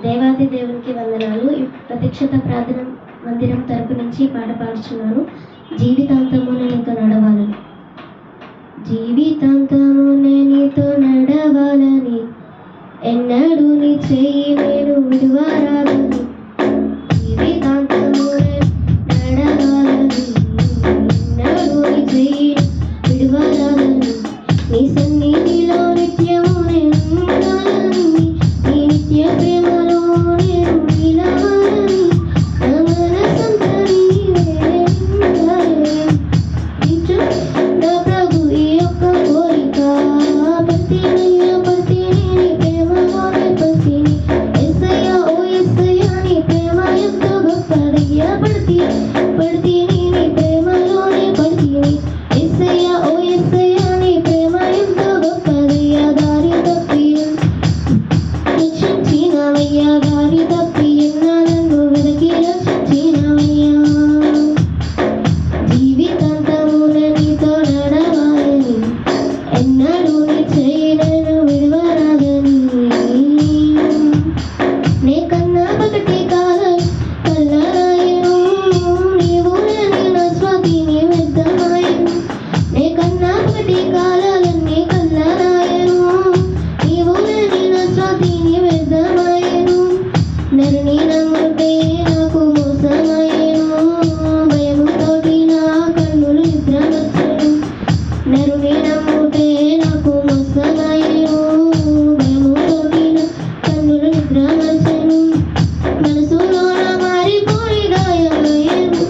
దేవాది దేవునికి వందనాలు. ఈ ప్రత్యక్షత ప్రార్థన మందిరం తరపు నుంచి పాట పాడుచున్నాను. జీవితాంతము నీతో నడవాలని. జీవితాంతము నీతో నడవాలని, ఎన్నడూ నీ చెయ్యి నేను విడువరాదని. జీవితాంతము నడవాలని, ఎన్నడూ నీ చెయ్యి విడువరాదని. నీ సన్నిధిలో నిత్యము నేను ఉండాలని, నీ నిత్య ప్రేమలో నేను నిలవాలని. నా మనసంతా నీవే ఉండాలని. నా ప్రభు ఈ యొక్క కోరిక పతినయ్యా, పతిని నీ ప్రేమలోనే పతిని. యేసయ్యా ఓ యేసయ్యా, నీ ప్రేమ ఎంతో గొప్పదయ్యా. పడితిని నీ ప్రేమలోనే పడితిని. యేసయ్యా ఓ యేసయ్యా, నీ ప్రేమ ఎంతో గొప్పదయ్యా. దారి తప్పి రక్షించినవయ్యా, దారి తప్పి నన్ను వెతికి రక్షించినవయ్యా. జీవితాంతము నీతో నడవాలని, ఎన్నడూ నీ చెయ్యి నేను విడువరాదని. నీ కన్నా పగటి కాలం కల్లరాయను, నీవు లేని నా స్వాతిని వ్యర్థమాయను. నీ కన్నా పగటి కాలాలన్నీ కల్లరాయను, నీవు లేని నా స్వాతిని వ్యర్థమాయను. నరుని నమ్ముతే నాకు మోసమాయను, భయముతోటి నా కన్నులు నిద్రవచ్చెను. నరుని నమ్ముతే నాకు మోసమాయను, భయముతోటి నా కన్నులు నిద్రవచ్చెను. మనసులోన మారిపోయి గాయమాయెను,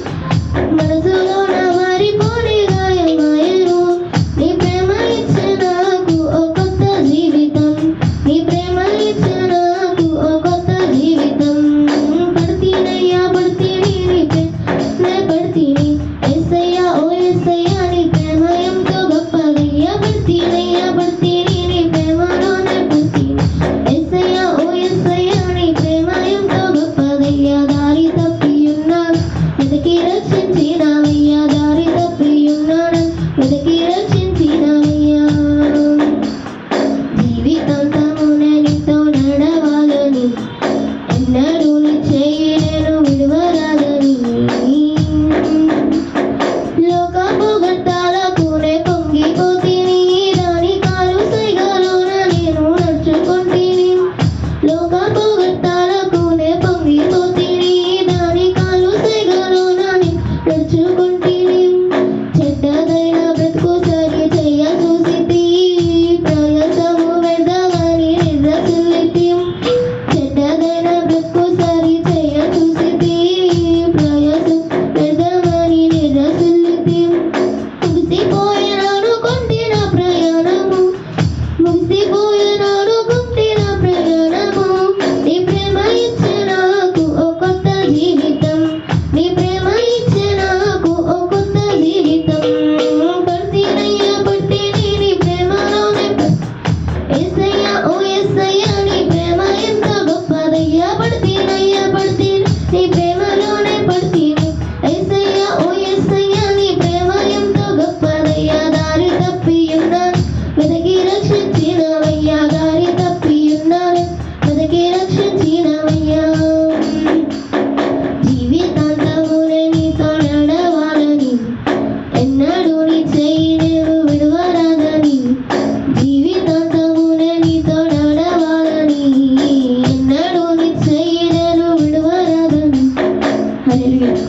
మనసులోన మారిపోయి గాయమాయెను. నీ ప్రేమ ఇచ్చే నాకు ఓ కొత్త జీవితం, నీ ప్రేమ ఇచ్చే నాకు ఓ కొత్త జీవితం. పడితినయ్యా, పడితిని నీ ప్రేమనే పడితిని. యేసయ్యా ఓ యేసయ్యా, నీ ప్రేమ ఎంతో గొప్పదయ్యా. పడితినయ్యా, పడితిని నీ ప్రేమలోనే పడితిని. యేసయ్యా ఓ యేసయ్యా, నీ ప్రేమ ఎంతో గొప్పదయ్యా. దారి తప్పి ఉన్నాను వెతికి రక్షించినవయ్యా, దారి తప్పి ఉన్నాను వెతికి రక్షించినవయ్యా. జీవితాంతము నీతో నడవాలని, ఎన్నడూ నీ చెయ్యి నేను విడువరాదని. లోక పొగడ్తలకునే పొంగిపోతిని, దాని కాలు సైగలోన నేను నడుచుకొంటిని. లోక పొగడ్తలకునే పొంగిపోతిని, దాని కాలు సైగలోన నేను నడుచుకొంటిని. చెడ్డదైన బ్రతుకు సరి చెయ్య చూసితి, ప్రయాసము వ్యర్థమని నిద్రసిల్లితి. చెడ్డదైన బ్రతుకు సరి చెయ్య చూసితి, ప్రయాసం వ్యర్థమని నిద్రసిల్లితి. ముగిసిపోయిననుకుంటిన ప్రయాణము, ముగిసిపోయిననుకుంటిన ప్రయాణము. నీ ప్రేమ ఇచ్చే నాకు ఓ కొత్త జీవితం, నీ ప్రేమ ఇచ్చే నాకు ఓ కొత్త జీవితం. పడితినయ్యా, పడితిని నీ ప్రేమలోనే యేసయ్యా ఓ యేసయ్యా, నీ ప్రేమ ఎంతో గొప్పదయ్యా. పడితినయ్యా, పడితిని నీ ప్రేమలోనే పడితిని. యేసయ్యా ఓ యేసయ్యా, నీ ప్రేమ ఎంతో గొప్పదయ్యా. దారి తప్పి ఉన్నాను వెతికి రక్షించినవయ్యా, దారి తప్పి ఉన్నాను వెతికి రక్షించినవయ్యా. జీవితాంతము నీతో నడవాలని, ఎన్నడూ నీ చెయ్యి నేను విడువరాదని. జీవితాంతము నీతో నడవాలని, ఎన్నడూ నీ చెయ్యి నేను విడువరాదని. హల్లెలూయా.